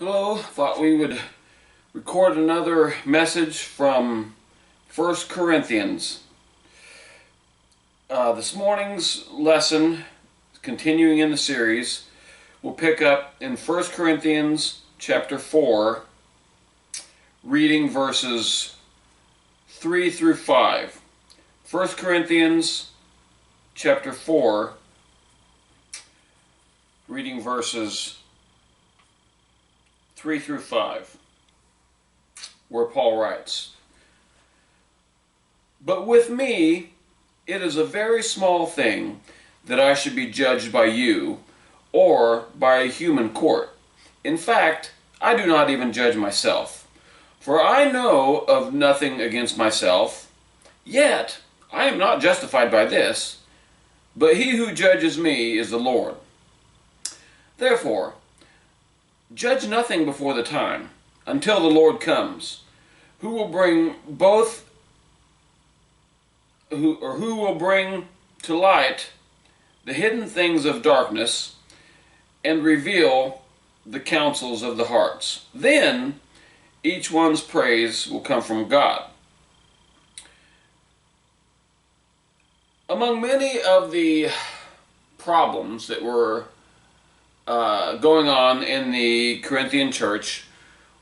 Hello, thought we would record another message from 1 Corinthians. This morning's lesson, continuing in the series, will pick up in 1 Corinthians chapter 4, reading verses 3 through 5. 1 Corinthians chapter 4, reading verses 3 through 5, where Paul writes, "But with me it is a very small thing that I should be judged by you or by a human court. In fact, I do not even judge myself, for I know of nothing against myself, yet I am not justified by this, but he who judges me is the Lord. Therefore, judge nothing before the time, until the Lord comes, who will bring to light the hidden things of darkness and reveal the counsels of the hearts. Then each one's praise will come from God." Among many of the problems that were going on in the Corinthian church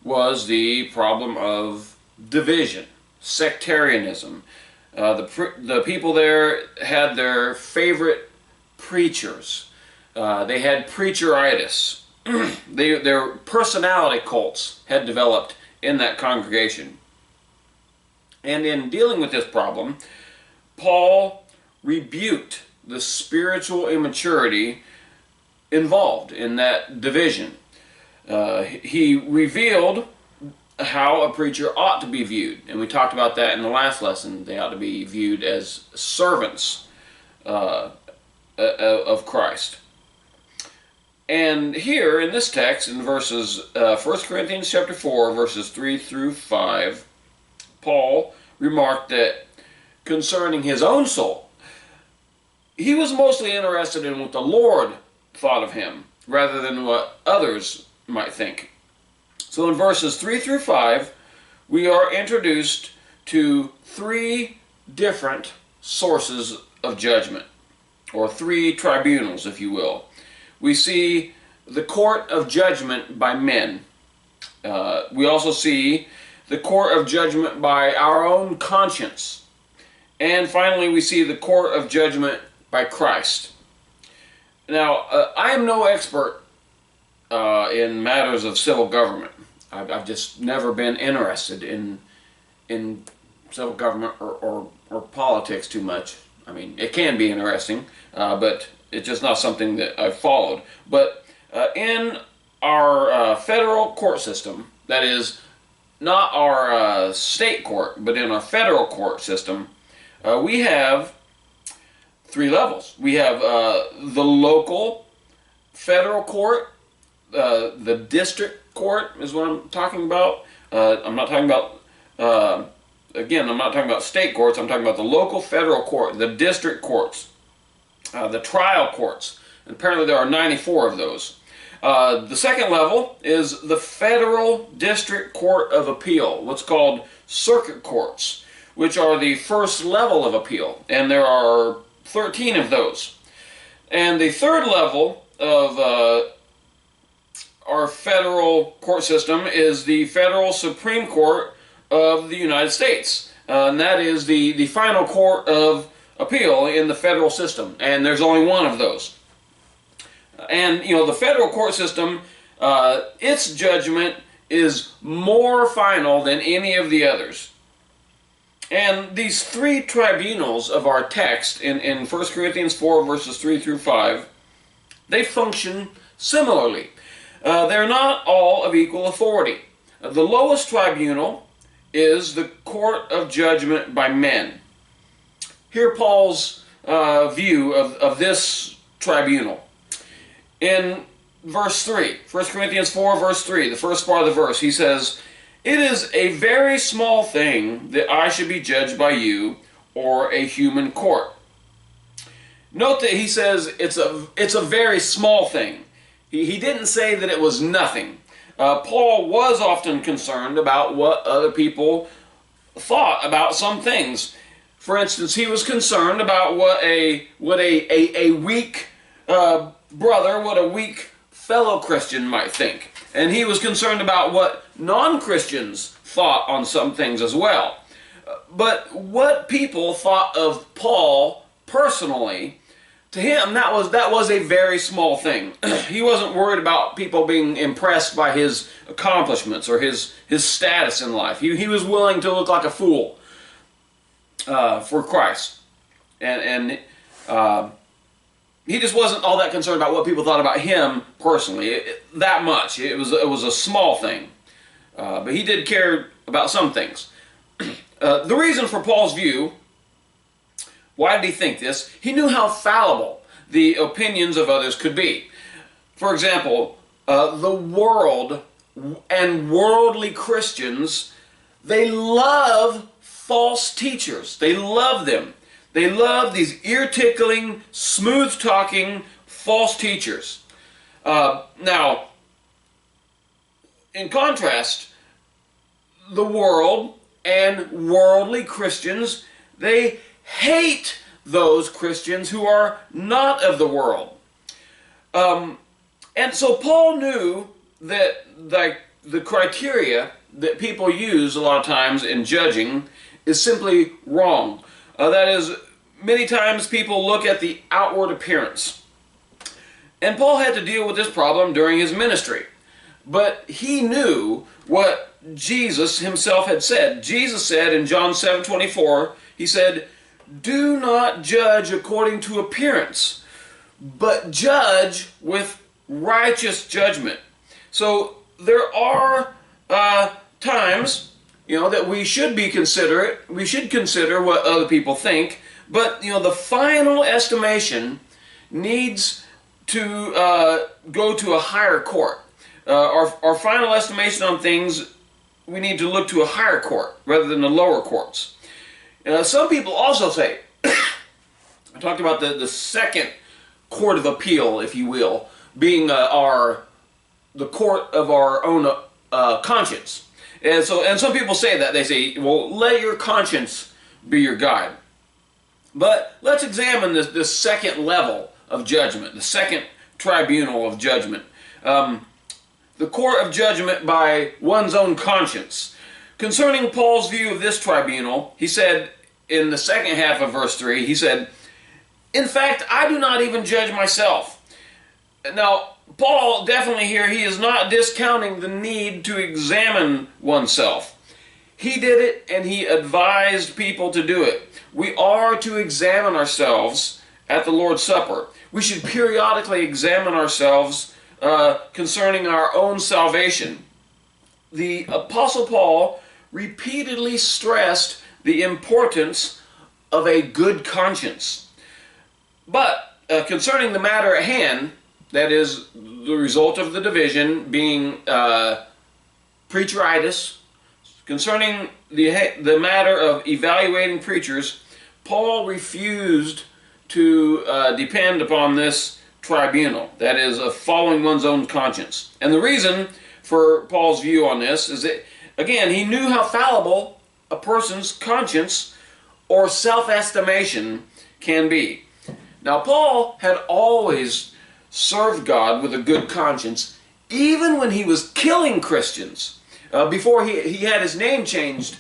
was the problem of division, sectarianism. The people there had their favorite preachers. They had preacheritis. Their personality cults had developed in that congregation. And in dealing with this problem, Paul rebuked the spiritual immaturity involved in that division. He revealed how a preacher ought to be viewed, and we talked about that in the last lesson. They ought to be viewed as servants of Christ. And here in this text, in verses 1 Corinthians chapter 4, verses 3 through 5, Paul remarked that concerning his own soul, he was mostly interested in what the Lord thought of him, rather than what others might think. So in verses 3 through 5, we are introduced to three different sources of judgment, or three tribunals, if you will. We see the court of judgment by men. We also see the court of judgment by our own conscience. And finally, we see the court of judgment by Christ. Now, I am no expert in matters of civil government. I've just never been interested in civil government or politics too much. I mean, it can be interesting, but it's just not something that I've followed. But in our federal court system, that is, not our state court, but in our federal court system, we have three levels. We have the local federal court, the district court is what I'm talking about. I'm not talking about, I'm not talking about state courts. I'm talking about the local federal court, the district courts, the trial courts. And apparently there are 94 of those. The second level is the Federal District Court of Appeal, what's called circuit courts, which are the first level of appeal. And there are 13 of those. And the third level of our federal court system is the Federal Supreme Court of the United States. And that is the final court of appeal in the federal system. And there's only one of those. And, the federal court system, its judgment is more final than any of the others. And these three tribunals of our text in 1 Corinthians 4, verses 3 through 5, they function similarly. They're not all of equal authority. The lowest tribunal is the court of judgment by men. Hear Paul's view of this tribunal. In verse 3, 1 Corinthians 4, verse 3, the first part of the verse, he says, "It is a very small thing that I should be judged by you or a human court." Note that he says it's a very small thing. He didn't say that it was nothing. Paul was often concerned about what other people thought about some things. For instance, he was concerned about what a weak brother, what a weak fellow Christian might think. And he was concerned about what non-Christians thought on some things as well. But what people thought of Paul personally, to him, that was a very small thing. He wasn't worried about people being impressed by his accomplishments or his status in life. He was willing to look like a fool for Christ. And he just wasn't all that concerned about what people thought about him personally. That much. It was a small thing. But he did care about some things. The reason for Paul's view, why did he think this? He knew how fallible the opinions of others could be. For example, the world and worldly Christians, they love false teachers. They love them. They love these ear-tickling, smooth-talking, false teachers. Now, in contrast, the world and worldly Christians, they hate those Christians who are not of the world. And so Paul knew that the criteria that people use a lot of times in judging is simply wrong. That is, many times people look at the outward appearance. And Paul had to deal with this problem during his ministry. But he knew what Jesus himself had said. Jesus said in John 7:24, he said, "Do not judge according to appearance, but judge with righteous judgment." So there are times, that we should be considerate. We should consider what other people think. But, the final estimation needs to go to a higher court. Our final estimation on things, we need to look to a higher court rather than the lower courts. Some people also say, I talked about the second court of appeal, if you will, being the court of our own conscience. And some people say that. They say, well, let your conscience be your guide. But let's examine this second level of judgment, the second tribunal of judgment. The court of judgment by one's own conscience. Concerning Paul's view of this tribunal, he said in the second half of verse 3, he said, "In fact, I do not even judge myself." Now, Paul definitely here, he is not discounting the need to examine oneself. He did it and he advised people to do it. We are to examine ourselves at the Lord's Supper. We should periodically examine ourselves concerning our own salvation. The Apostle Paul repeatedly stressed the importance of a good conscience. But concerning the matter at hand, that is the result of the division being preacheritis, concerning the matter of evaluating preachers, Paul refused to depend upon this tribunal, that is, of following one's own conscience. And the reason for Paul's view on this is that, again, he knew how fallible a person's conscience or self-estimation can be. Now, Paul had always served God with a good conscience, even when he was killing Christians. Before he had his name changed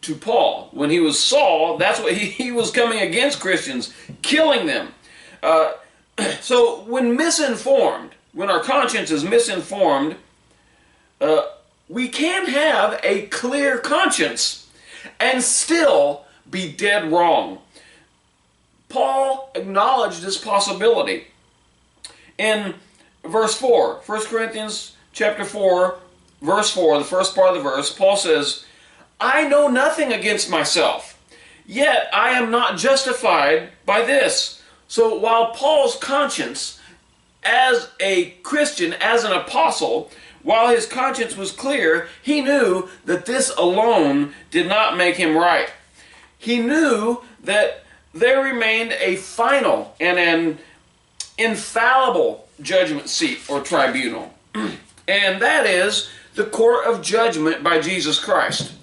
to Paul. When he was Saul, that's what he was coming against Christians, killing them. So when misinformed, when our conscience is misinformed, we can have a clear conscience and still be dead wrong. Paul acknowledged this possibility. In verse 4, 1 Corinthians chapter 4, verse 4, the first part of the verse, Paul says, "I know nothing against myself, yet I am not justified by this." So while Paul's conscience, as a Christian, as an apostle, while his conscience was clear, he knew that this alone did not make him right. He knew that there remained a final and an infallible judgment seat or tribunal. and that is the court of judgment by Jesus Christ.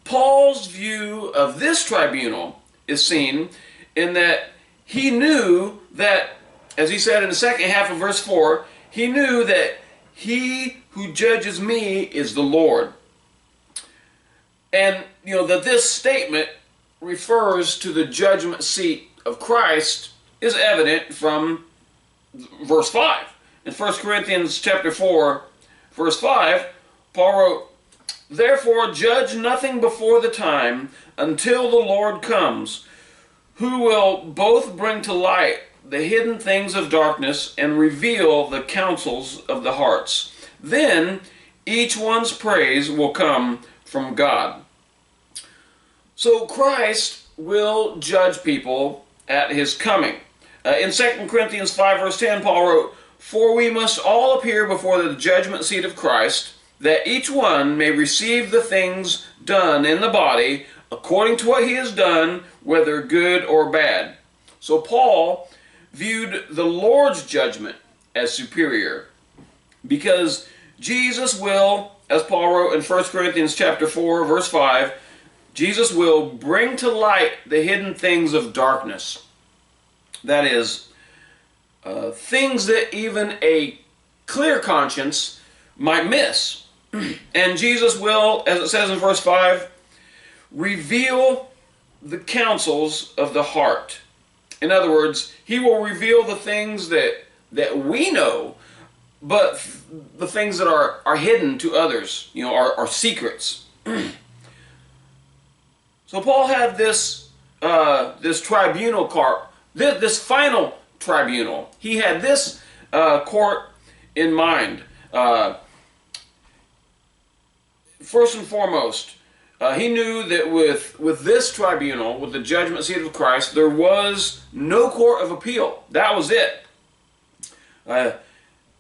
Paul's view of this tribunal is seen in that he knew that, as he said in the second half of verse 4, he knew that he who judges me is the Lord. And, that this statement refers to the judgment seat of Christ is evident from verse 5. In 1 Corinthians chapter 4, verse 5, Paul wrote, "Therefore judge nothing before the time until the Lord comes, who will both bring to light the hidden things of darkness and reveal the counsels of the hearts. Then each one's praise will come from God." So Christ will judge people at his coming. In 2 Corinthians 5 verse 10, Paul wrote, "For we must all appear before the judgment seat of Christ, that each one may receive the things done in the body according to what he has done, whether good or bad." So Paul viewed the Lord's judgment as superior, because Jesus will, as Paul wrote in 1 Corinthians chapter 4 verse 5, Jesus will bring to light the hidden things of darkness. That is, things that even a clear conscience might miss. And Jesus will, as it says in verse 5, reveal the counsels of the heart. In other words, he will reveal the things that we know, but the things that are hidden to others, are secrets. So Paul had this tribunal court, this final tribunal. He had this court in mind. First and foremost, he knew that with this tribunal, with the judgment seat of Christ, there was no court of appeal. That was it.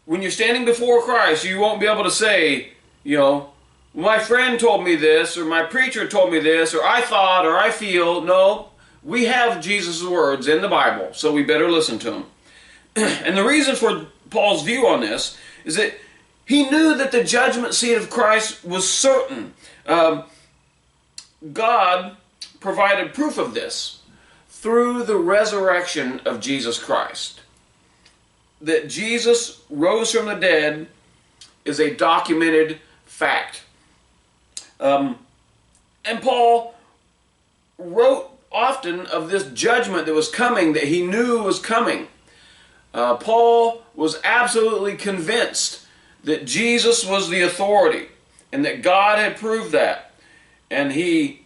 When you're standing before Christ, you won't be able to say, my friend told me this, or my preacher told me this, or I thought, or I feel. No, we have Jesus' words in the Bible, so we better listen to them. And the reason for Paul's view on this is that he knew that the judgment seat of Christ was certain. God provided proof of this through the resurrection of Jesus Christ. That Jesus rose from the dead is a documented fact. And Paul wrote often of this judgment that was coming, that he knew was coming. Paul was absolutely convinced that Jesus was the authority and that God had proved that. And he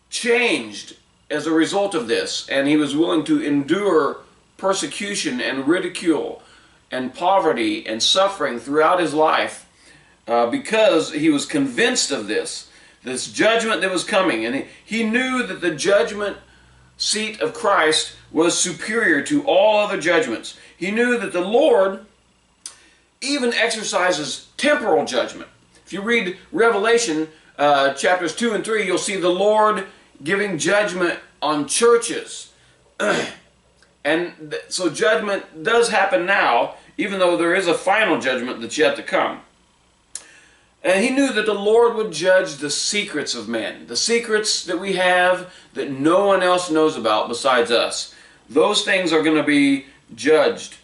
changed as a result of this, and he was willing to endure persecution and ridicule and poverty and suffering throughout his life because he was convinced of this judgment that was coming. And he knew that the judgment seat of Christ was superior to all other judgments. He knew that the Lord even exercises temporal judgment. If you read Revelation chapters 2 and 3, you'll see the Lord giving judgment on churches. And so judgment does happen now, even though there is a final judgment that's yet to come. And he knew that the Lord would judge the secrets of men, the secrets that we have that no one else knows about besides us. Those things are going to be judged.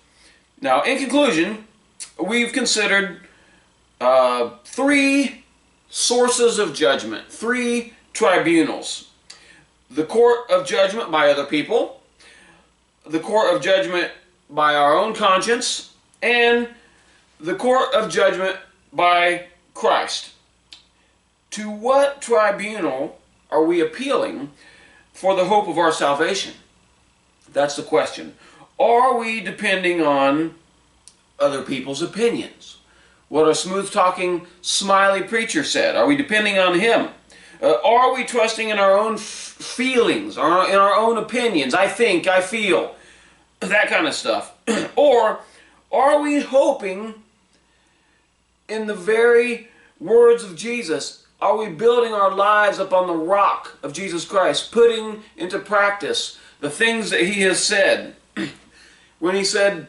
Now, in conclusion, we've considered three sources of judgment, three tribunals. The court of judgment by other people, the court of judgment by our own conscience, and the court of judgment by Christ. To what tribunal are we appealing for the hope of our salvation? That's the question. Are we depending on other people's opinions? What a smooth-talking, smiley preacher said. Are we depending on him? Are we trusting in our own feelings, in our own opinions? I think, I feel, that kind of stuff. Or are we hoping in the very words of Jesus? Are we building our lives upon the rock of Jesus Christ, putting into practice the things that he has said? When he said,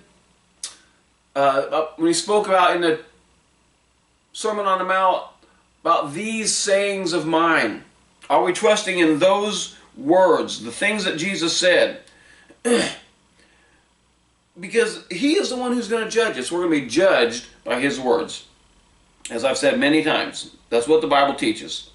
when he spoke about in the Sermon on the Mount about these sayings of mine? Are we trusting in those words, the things that Jesus said? Because he is the one who's going to judge us. We're going to be judged by his words. As I've said many times, that's what the Bible teaches.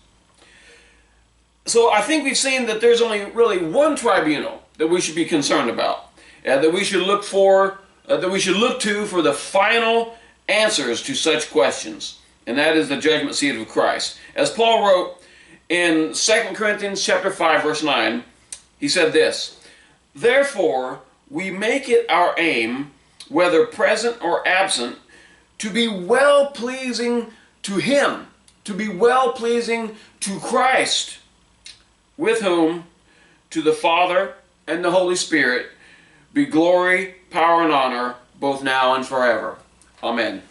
So I think we've seen that there's only really one tribunal that we should be concerned about, that we should look for, that we should look to for the final answers to such questions, and that is the judgment seat of Christ. As Paul wrote in 2 Corinthians chapter 5, verse 9, he said this, "Therefore we make it our aim, whether present or absent, to be well-pleasing to him," to be well-pleasing to Christ, with whom, to the Father and the Holy Spirit, be glory, power, and honor, both now and forever. Amen.